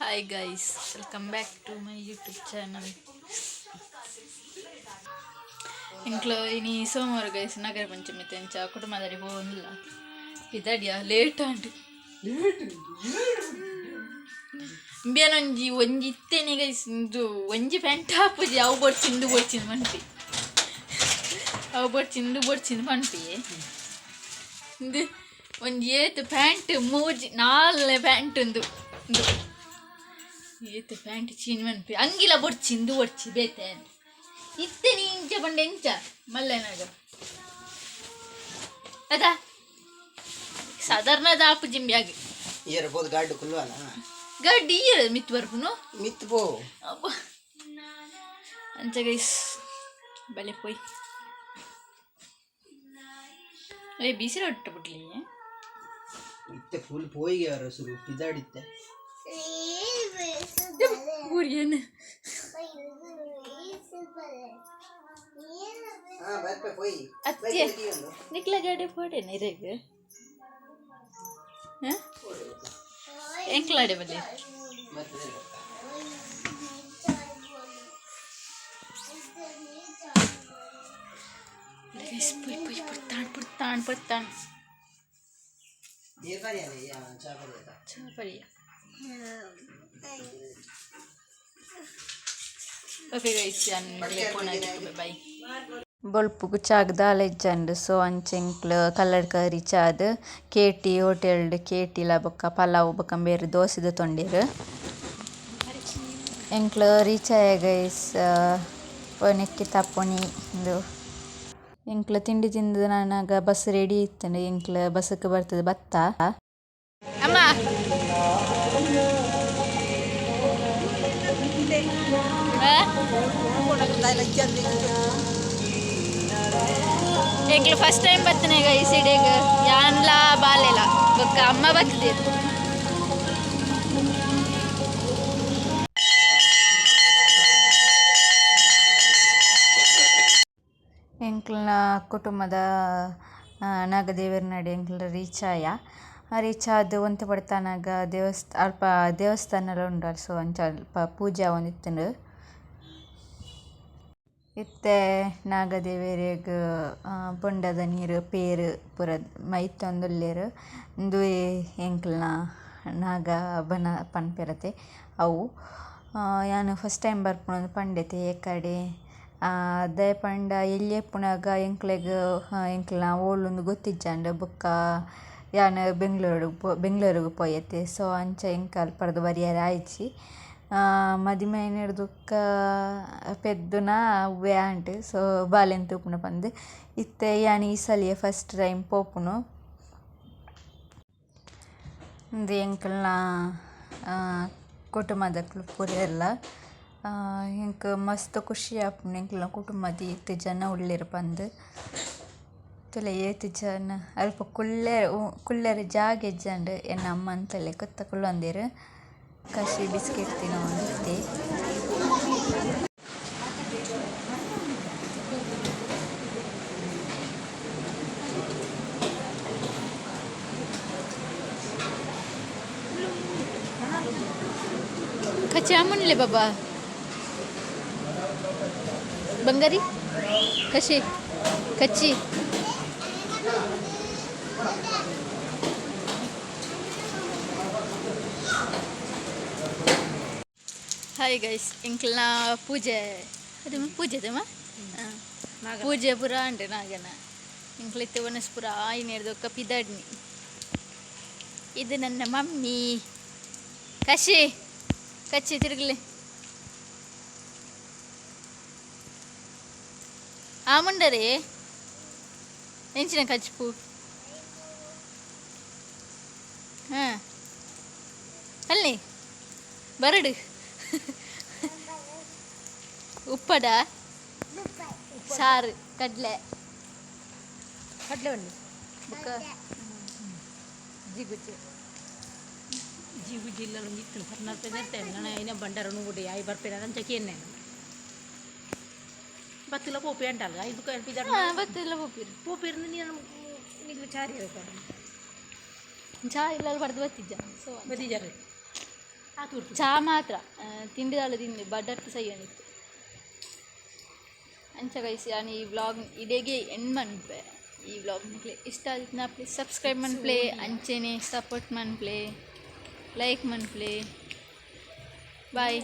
Hi guys, welcome back to my YouTube channel. इंట్లో इनी सोमवार gas नगर पंचमी त्यांच्या कुटुंबादारी बोलला इदाडिया लेट आंटी ಬೇನೊಂಜಿ ಒಂಜಿ ಇತ್ತೇನೆ ಗೈಸ್ ಇಂದು ಒಂಜಿ ಪ್ಯಾಂಟ್ ಹಾಪುಜಿ ಅವು ಬಡ್ಚಿಂದು ಮನ್ಪಿ ಅವು ಬಡ್ಚಿಂದು ಮನ್ಪಿ ಇಂದು ಒಂಜಿ ಏತು ಪ್ಯಾಂಟ್ ಮೂಜಿ ನಾಲ್ನೆ ಪ್ಯಾಂಟ್ ಉಂದು ಏತು ಪ್ಯಾಂಟ್ ಚೀನ್ ಮನ್ಪಿ ಅಂಗಿಲ ಬಡ್ಚಿ ಬೇತೆ ಇತ್ತೆ ನೀ ಇಂಚ ಬಂಡೆ ಇಂಚ ಮಲ್ಲೆನಾಗ ಅದಾ ಸಾಧಾರಣದ ಆಪು ಜಿಂಬ್ಯಾಗಿ ಇಯರ್ಬೋದು ಗಾಡು ಕುಲ್ವಾನ ಗಡ್ಡಿ ಇಯರ್ ಮಿತ್ ಬರ್ಪುನು ಮಿತ್ ಬೋ ಅಂಚ ಗೈಸ್ ಬಲೆ ಪೋಯ್ ಏ ಬಿಸಿ ರೊಟ್ಟ ಬಿಡ್ಲಿ ಇತ್ತೆ ಫುಲ್ ಪೋಯಿಗೆ ಅವರ ಸುರು ಪಿದಾಡಿತ್ತೆ ಊರಿಯೇನು ಬರ್ಪೆ ಪೋಯಿ ಅತ್ತೆ ನಿಕ್ಲ ಗಾಡಿ ಪೋಡೆ ನಿರೇಗ ಎಂಕ್ಲಾಡೆ ಬಲ್ಲಿ ಪುರ್ತಾಣ್ ಚಾಪರಿಯ ಓಕೆ ಗೈಸ್ ಬೈ ಬೊಳ್ಪುಗು ಚಾಗ್ ದಾಲೆಜ್ಜಂಡು ಸೊ ಅಂಚೆಂಕ್ಲು ಕಲ್ಲಡ್ ಕರಿ ಚಾದ್ ಕೇಟಿ ಹೋಟೆಲ್ಡ್ ಕೇಟಿಲ ಬೊಕ್ಕ ಪಲಾವ್ ಬೊಕ್ಕ ಬೇರೆ ದೋಸೆದ ತೊಂಡೇರು ಎಂಕ್ಲು ರೀಚ್ ಆಯ ಗೈಸ್ ಪೊನೆಕ್ಕಿ ತಪ್ಪೊನಿ ಇಂದು ಎಂಕ್ಲು ತಿಂಡಿ ತಿಂದು ನಾನಾಗ ಬಸ್ ರೆಡಿ ಇತ್ತಂಡು ಎಂಕ್ಲು ಬಸ್ಸಕ್ಕೆ ಬರ್ತದೆ ಬತ್ತ ಅಮ್ಮ ಎಂಕ್ಲು ಫಸ್ಟ್ ಟೈಮ್ ಬರ್ತನೆ ಈಗ ಈ ಸಿಡಿಗೆ ಯಾನ್ಲ ಬಾಲೆಲ್ಲ ಬೊಕ್ಕ ಅಮ್ಮ ಬರ್ತದೆ ಎಂಕ್ಲನ ಕುಟುಂಬದ ನಾಗದೇವರ ನಡೆ ಎಂಕ್ಲ ರೀಚ್ ಆದ ಒಂತೆ ಪಡ್ತಾನಾಗ ಅಲ್ಪ ದೇವಸ್ಥಾನ ಉಂಡು ಸೊ ಅಂಚ ಅಲ್ಪ ಪೂಜೆ ಒಂದಿತ್ತಂಡು ಇತ್ತೆ ನಾಗದೇವರಿಗೆ ಬೊಂಡದ ನೀರು ಪೇರು ಪೂರ ಮೈತೊಂದುಲ್ಲೇರು ಇಂದು ಎಂಕ್ಲನ ನಾಗ ಬನ ಪನ್ಪೆರತೆ ಅವು ಯಾನು ಫಸ್ಟ್ ಟೈಮ್ ಬರ್ಪುಣೊಂದು ಪಂಡೆತೆ ಏಕಡೆ ಅದೇ ಪಂಡ ಎಲ್ಲಿ ಪುಣಾಗ ಎಂಕ್ಲನ ಓಳೊಂದು ಗೊತ್ತಿಜ್ಜಂಡು ಬೊಕ್ಕ ಯಾನು ಬೆಂಗಳೂರಿಗೆ ಪೋಯತೆ ಸೊ ಅಂಚ ಎಂಕಲ್ ಪಡ್ದು ಬರಿಯಾರ ಆಯ್ಚಿ ಮದಿಮೆ ಹಿಡ್ದುಕ್ಕ ಪೆದ್ದುನ ಅವ್ವೆ ಆಂಟ್ ಸೊ ಬಾಲೆನ್ ತೂಪುನ ಪಂದು ಇತ್ತೆ ಯಾನು ಈ ಸಲಿಯ ಫಸ್ಟ್ ಟೈಮ್ ಪೋಪುನು ಇಂದು ಎಂಕಲ್ನ ಕುಟುಂಬದ ಪೂರ ಎಲ್ಲ ಎಂಕ್ ಮಸ್ತ್ ಖುಷಿ ಆಪುಂಡು ಎಂಕ್ಲನ ಕುಟುಂಬದ ಏತು ಜನ ಉಳ್ಳೇರು ಪಂದು ತುಲೆ ಏತು ಜನ ಅಲ್ಪ ಕುಲ್ಲೆರ ಜಾಗ ಎಜ್ಜಂಡು ಎನ್ನ ಅಮ್ಮ ಅಂತಲೇ ಕೊತ್ತ ಕುಲ್ಲೊಂದೇರು ಕಸಿ ಬಿಸ್ಕೆಟ್ ತಿನ್ನೋ ಒಂದಿತ್ತೆ ಕಚ್ಚಿ ಅಮ್ಮನ್ಲೆ ಬಾಬಾ ಬಂಗಾರಿ ಕಚ್ಚಿ ಹಾಯ್ ಗೈಸ್ ಎಂಕ್ಲನ ಪೂಜೆ ಅದೇಮ್ಮ ಪೂಜೆ ಪುರ ಅಂಡೆ ನಾಗನ ಎಂಕ್ಲೆತ್ತೆ ವನಸ್ಪುರ ಆಯ್ನೆಡ್ದೊಕ್ಕ ಪಿದಾಡ್ನಿ ಇದು ನನ್ನ ಮಮ್ಮಿ ಕಚ್ಚಿ ತಿರುಗಲಿ ಮುಂಡರೆ ಎಂಚಿನ ಕಚ್ಪು ಅಲ್ಲಿ ಬರಡು ಉಪ್ಪಡ ಸಾರು ಕಡ್ಲೆ ಉಂಡು ಬುಕ್ಕ ಜಿಗುಜಿ ಇಲ್ಲ ಇತ್ತು ಬರ್ನತ್ತೆ ನಾನು ಐನ ಬಂಡಾರನು ಕೂಡ ಆಯ್ ಬರ್ಪೇನ ಅಂಚಕ್ಕೆ ಏನೇ ಬತ್ತಿಲ್ಲ ಪೋಪಿ ಅಂಟಲ್ಲ ಇದು ಬತ್ತಿಲ್ಲ ಪೋಪಿರ್ ನೀನು ನಿಮಗೆ ಚಾರಿ ಚಾ ಇಲ್ಲ ಬರ್ದು ಬತ್ತಿದ್ದ ಸೊ ಬತ್ತಿದ್ದಾರೆ ಚಾ ಮಾತ್ರ ತಿಂಡಿದಾಲ ತಿಂಡಿ ಬಡ್ಡರ್ತು ಸೈಯನಿತ್ತು ಅಂಚ ಕೈಸಿ ನಾನು ಈ ವ್ಲಾಗ್ ಇಡೆಗೆ ಎಂಡ್ ಮನ್ಪೆ ಈ ವ್ಲಾಗ್ ಮಕ್ಳೆ ಇಷ್ಟ ಆದಿತ್ತು ಪ್ಲೀಸ್ ಸಬ್ಸ್ಕ್ರೈಬ್ ಮನ್ಪ್ಲೆ ಅಂಚೆನೆ ಸಪೋರ್ಟ್ ಮನ್ಪ್ಲೆ ಲೈಕ್ ಮನ್ಪ್ಲೆ ಬಾಯ್